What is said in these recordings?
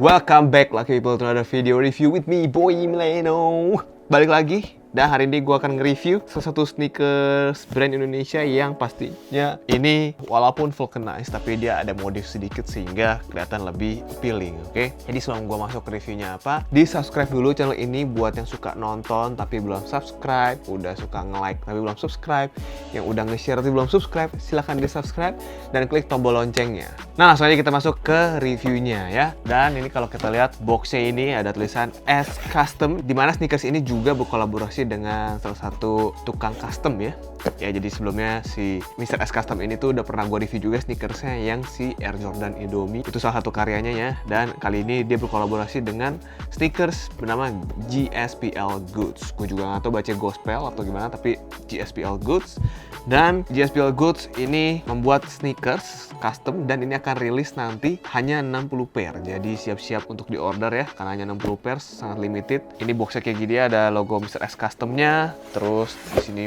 Welcome back lucky people to another video review with me, Boy Mileno. Balik lagi. Dan hari ini gue akan nge-review salah satu sneakers brand Indonesia yang pastinya ini walaupun vulcanized tapi dia ada modif sedikit sehingga kelihatan lebih appealing, oke? Jadi sebelum gue masuk ke reviewnya apa, di subscribe dulu channel ini buat yang suka nonton tapi belum subscribe, udah suka nge-like tapi belum subscribe, yang udah nge-share tapi belum subscribe, silahkan di subscribe dan klik tombol loncengnya. Nah langsung aja kita masuk ke reviewnya ya. Dan ini kalau kita lihat boxnya ini ada tulisan S Custom, dimana sneakers ini juga berkolaborasi dengan salah satu tukang custom ya. Ya jadi sebelumnya si Mr. S Custom ini tuh udah pernah gue review juga sneakersnya yang si Air Jordan Indomie. Itu salah satu karyanya ya. Dan kali ini dia berkolaborasi dengan sneakers bernama GSPL Goods. Gue juga nggak tahu baca gospel atau gimana, tapi GSPL Goods. Dan GSPL Goods ini membuat sneakers custom dan ini akan rilis nanti hanya 60 pair. Jadi siap-siap untuk di order ya, karena hanya 60 pair, sangat limited. Ini boxnya kayak gini, ada logo Mr. S Customnya. Terus di sini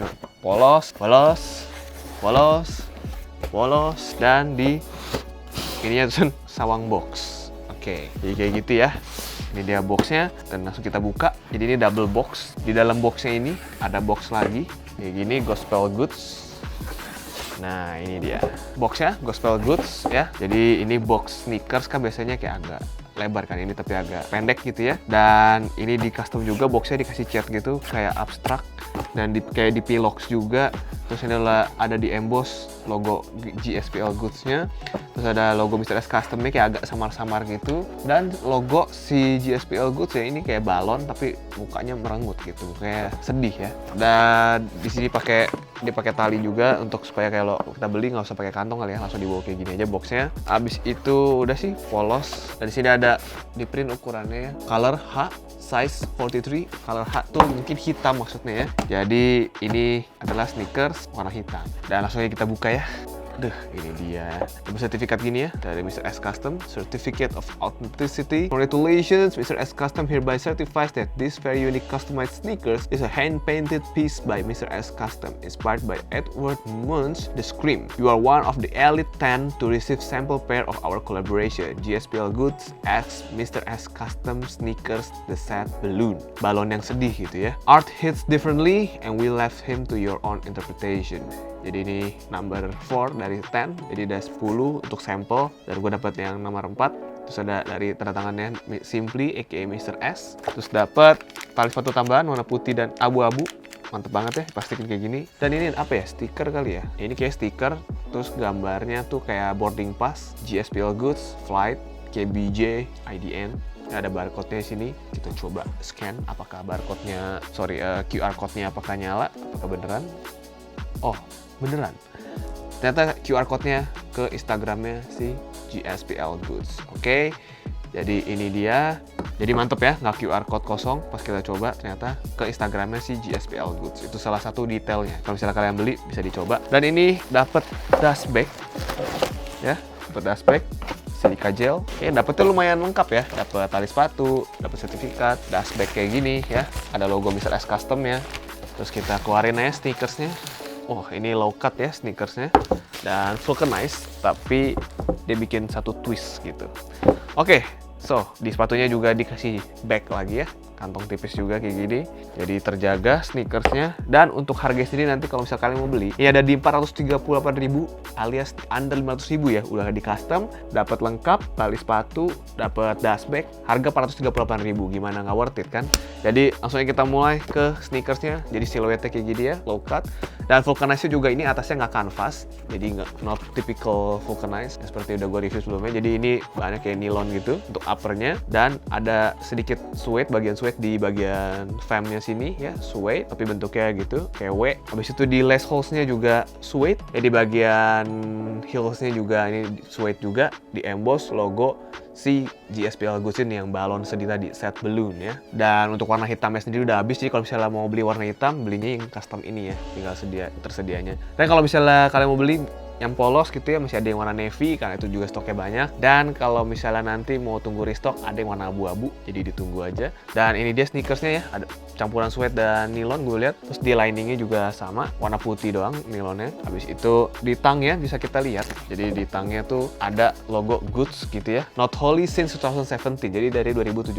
polos, dan di ininya tuh sawang box. Oke, jadi kayak gitu ya. Ini dia boxnya dan langsung kita buka. Jadi ini double box. Di dalam boxnya ini ada box lagi kayak gini, Gospel Goods. Nah ini dia boxnya, Gospel Goods ya. Jadi ini box sneakers kan biasanya kayak agak lebar kan, ini tapi agak pendek gitu ya. Dan ini di custom juga, boxnya dikasih cat gitu kayak abstrak dan kayak di Pilox juga. Terus ini ada di emboss logo GSPL Goods-nya. Terus ada logo Mr. S Custom-nya kayak agak samar-samar gitu. Dan logo si GSPL Goods ya ini kayak balon tapi mukanya merengut gitu, kayak sedih ya. Dan di sini dia pakai tali juga untuk supaya kalau kita beli nggak usah pakai kantong kali ya, langsung dibawa kayak gini aja boxnya. Abis itu udah sih polos. Dan di sini ada di print ukurannya ya, color H size 43. Color H tuh mungkin hitam maksudnya ya. Jadi ini adalah sneakers warna hitam. Dan langsung aja kita buka ya. Duh, ini dia. Ada sertifikat gini ya dari Mr. S Custom, Certificate of Authenticity. Congratulations, Mr. S Custom hereby certifies that this very unique customized sneakers is a hand-painted piece by Mr. S Custom, inspired by Edward Munch, The Scream. You are one of the elite 10 to receive sample pair of our collaboration. GSPL Goods X Mr. S Custom Sneakers The Sad Balloon. Balon yang sedih gitu ya. Art hits differently and we left him to your own interpretation. Jadi ini number 4 dari 10, jadi ada 10 untuk sampel. Dan gue dapat yang nomor 4. Terus ada dari tanda tangannya Simply aka Mr. S. Terus dapat tali sepatu tambahan warna putih dan abu-abu. Mantep banget ya, plastikin kayak gini. Dan ini apa ya, stiker kali ya? Ini kayak stiker, terus gambarnya tuh kayak boarding pass, GSPL Goods, Flight, KBJ, IDN. Ada barcode-nya di sini. Kita coba scan apakah barcode-nya, QR code-nya apakah nyala, apakah beneran. Oh, beneran. Ternyata QR code-nya ke Instagramnya si GSPL Goods. Oke, jadi ini dia. Jadi mantep ya, nggak QR code kosong. Pas kita coba ternyata ke Instagramnya si GSPL Goods. Itu salah satu detailnya. Kalau misalnya kalian beli bisa dicoba. Dan ini dapat dust bag, ya, dapat dust bag, silika gel. Oke, dapetnya lumayan lengkap ya. Dapat tali sepatu, dapat sertifikat, dust bag kayak gini ya. Ada logo Mr. S Custom ya. Terus kita keluarin aja sneakersnya. Oh, ini low cut ya sneakersnya. Dan vulcanized, tapi dia bikin satu twist gitu. Oke, so di sepatunya juga dikasih bag lagi ya. Kantong tipis juga kayak gini. Jadi terjaga sneakersnya. Dan untuk harga sendiri nanti kalau misalnya kalian mau beli, ini ada di 438.000 alias under 500.000 ya. Udah di custom, dapat lengkap, tali sepatu, dapat dust bag, harga 438.000. Gimana, nggak worth it kan? Jadi langsung aja kita mulai ke sneakersnya. Jadi siluetnya kayak gini ya, low cut. Dan vulcanized juga ini atasnya nggak canvas, jadi not typical vulcanized seperti udah gue review sebelumnya. Jadi ini bahannya kayak nilon gitu untuk uppernya, dan ada sedikit suede, bagian suede di bagian famnya sini ya, suede tapi bentuknya gitu kayak W. Habis itu di lace holes-nya juga suede, ya di bagian heels-nya juga ini suede juga, di emboss logo si GSPL Goods ini yang balon sedih tadi, Sad Balloon ya. Dan untuk warna hitamnya sendiri udah habis, jadi kalau misalnya mau beli warna hitam, belinya yang custom ini ya, tinggal tersedianya. Dan kalau misalnya kalian mau beli yang polos gitu ya, masih ada yang warna navy karena itu juga stoknya banyak. Dan kalau misalnya nanti mau tunggu restock, ada yang warna abu-abu, jadi ditunggu aja. Dan ini dia sneakersnya ya, ada campuran suede dan nilon gue lihat. Terus di liningnya juga sama, warna putih doang nilonnya. Habis itu di tangnya bisa kita lihat, jadi di tangnya tuh ada logo Goods gitu ya, not Holy since 2017, jadi dari 2017.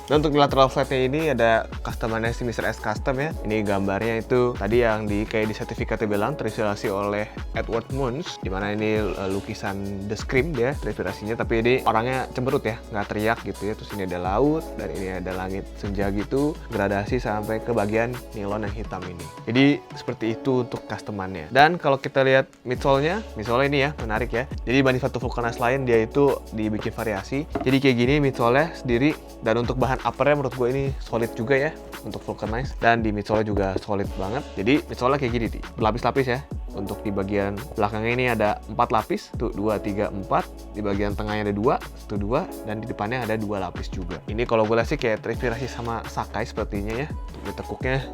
Dan untuk lateral flatnya ini ada customannya si Mr. S Custom ya. Ini gambarnya itu tadi yang kayak di sertifikatnya bilang terinspirasi oleh Edward Munch, dimana ini lukisan The Scream dia terinspirasinya, tapi ini orangnya cemberut ya, nggak teriak gitu ya. Terus ini ada laut, dan ini ada langit senja gitu, gradasi sampai ke bagian nilon yang hitam ini. Jadi seperti itu untuk customannya. Dan kalau kita lihat midsole-nya ini ya menarik ya. Jadi dibanding sepatu vulcanize lain dia itu dibikin variasi. Jadi kayak gini midsole-nya sendiri, dan untuk bahan upper-nya menurut gue ini solid juga ya untuk vulcanize, dan di midsole juga solid banget. Jadi midsole kayak gini nih, berlapis-lapis ya. Untuk di bagian belakangnya ini ada 4 lapis, tuh 2, 3, 4. Di bagian tengahnya ada 2, 1, 2, dan di depannya ada 2 lapis juga. Ini kalau gue lihat sih kayak terinspirasi sama Sacai sepertinya ya. Ditekuknya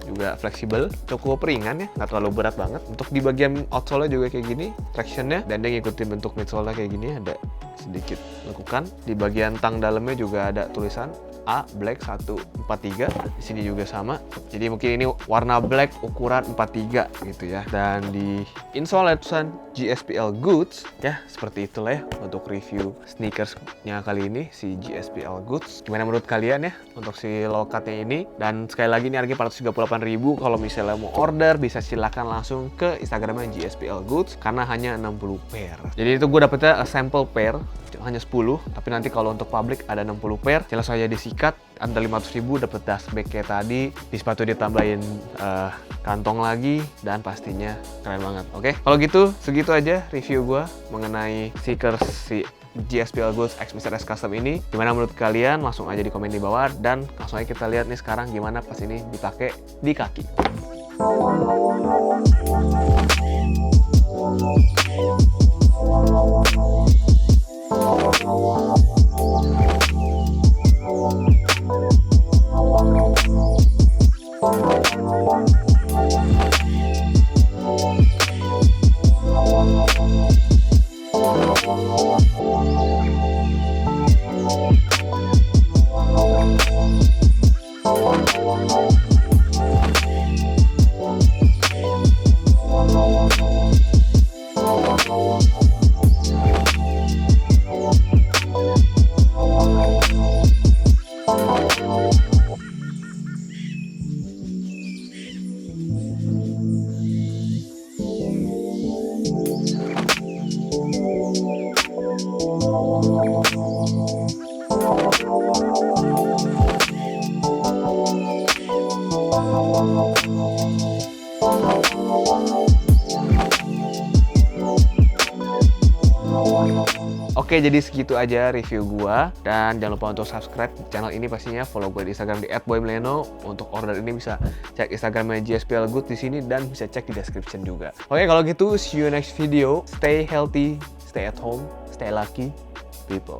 juga fleksibel, cukup ringan ya, nggak terlalu berat banget. Untuk di bagian outsole juga kayak gini, tractionnya, dan dia ngikutin bentuk midsole kayak gini, ada sedikit lekukan. Di bagian tang dalamnya juga ada tulisan A black 143, di sini juga sama. Jadi mungkin ini warna black ukuran 43 gitu ya. Dan di insole tulisan GSPL Goods ya, seperti itulah ya untuk review sneakersnya kali ini si GSPL Goods. Gimana menurut kalian ya untuk si low cutnya ini? Dan sekali lagi ini harganya 438.000. Kalau misalnya mau order bisa silakan langsung ke Instagramnya GSPL Goods karena hanya 60 pair. Jadi itu gue dapetnya sample pair hanya 10, tapi nanti kalau untuk publik ada 60 pair. Jelas saja disikat, ada 500.000 dapat dust bag kayak tadi, di sepatu ditambahin kantong lagi, dan pastinya keren banget. Oke, kalau gitu segitu aja review gue mengenai sneakers si GSPL Goods X Mr. S Custom ini. Gimana menurut kalian? Langsung aja di komen di bawah, dan langsung aja kita lihat nih sekarang gimana pas ini dipakai di kaki. Oke, jadi segitu aja review gua, dan jangan lupa untuk subscribe channel ini pastinya, follow gue di Instagram di @boymleno. Untuk order ini bisa cek Instagramnya GSPL Goods di sini, dan bisa cek di description juga. Oke, kalau gitu see you next video. Stay healthy, stay at home, stay lucky, people.